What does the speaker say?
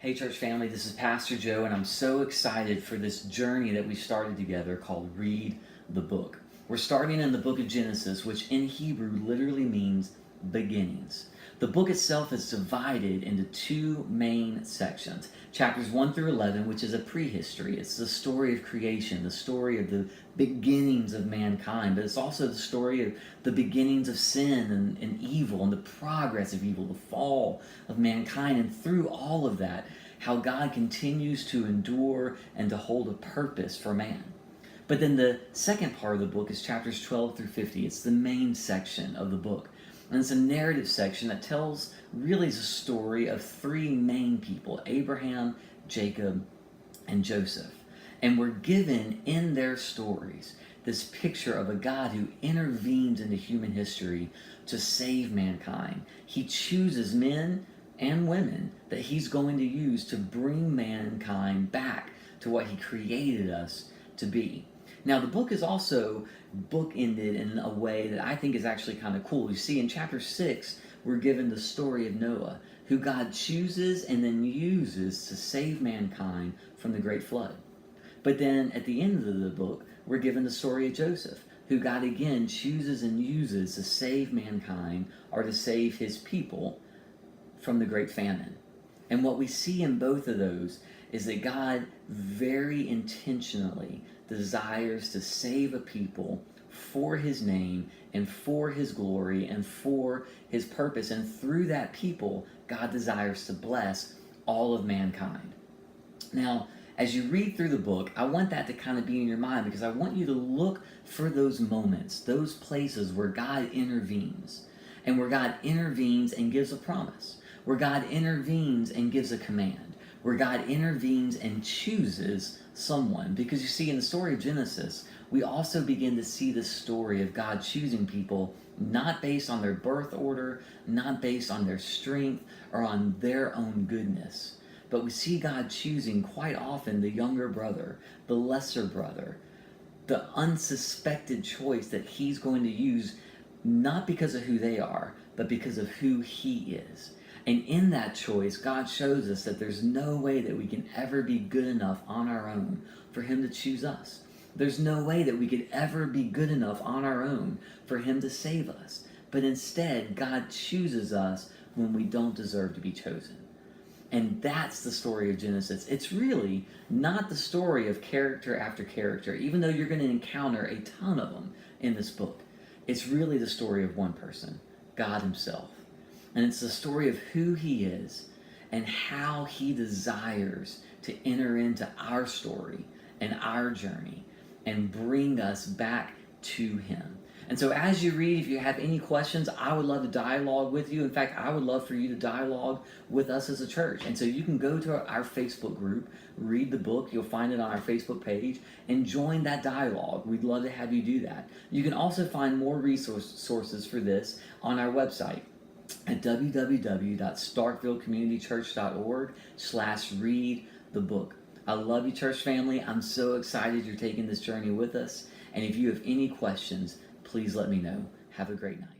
Hey, church family, this is Pastor Joe, and I'm so excited for this journey that we started together called Read the Book. We're starting in the book of Genesis, which in Hebrew literally means beginnings. The book itself is divided into two main sections. Chapters 1 through 11, which is a prehistory. It's the story of creation, the story of the beginnings of mankind, but it's also the story of the beginnings of sin and evil and the progress of evil, the fall of mankind. And through all of that, how God continues to endure and to hold a purpose for man. But then the second part of the book is chapters 12 through 50. It's the main section of the book. And it's a narrative section that tells really the story of three main people, Abraham, Jacob, and Joseph. And we're given in their stories this picture of a God who intervenes into human history to save mankind. He chooses men and women that he's going to use to bring mankind back to what he created us to be. Now, the book is also bookended in a way that I think is actually kind of cool. You see, in chapter 6, we're given the story of Noah, who God chooses and then uses to save mankind from the great flood. But then at the end of the book, we're given the story of Joseph, who God again chooses and uses to save mankind or to save his people from the great famine. And what we see in both of those is that God very intentionally desires to save a people for his name and for his glory and for his purpose. And through that people, God desires to bless all of mankind. Now, as you read through the book, I want that to kind of be in your mind because I want you to look for those moments, those places where God intervenes, and where God intervenes and gives a promise, where God intervenes and gives a command, where God intervenes and chooses someone. Because you see, in the story of Genesis, we also begin to see the story of God choosing people not based on their birth order, not based on their strength or on their own goodness. But we see God choosing quite often the younger brother, the lesser brother, the unsuspected choice that he's going to use not because of who they are, but because of who he is. And in that choice, God shows us that there's no way that we can ever be good enough on our own for him to choose us. There's no way that we could ever be good enough on our own for him to save us. But instead, God chooses us when we don't deserve to be chosen. And that's the story of Genesis. It's really not the story of character after character, even though you're going to encounter a ton of them in this book. It's really the story of one person, God himself. And it's the story of who he is and how he desires to enter into our story and our journey and bring us back to him. And so as you read, if you have any questions, I would love to dialogue with you. In fact, I would love for you to dialogue with us as a church. And so you can go to our Facebook group, read the book. You'll find it on our Facebook page, and join that dialogue. We'd love to have you do that. You can also find more sources for this on our website at www.starkvillecommunitychurch.org/read the book. I love you, church family. I'm so excited you're taking this journey with us. And if you have any questions, please let me know. Have a great night.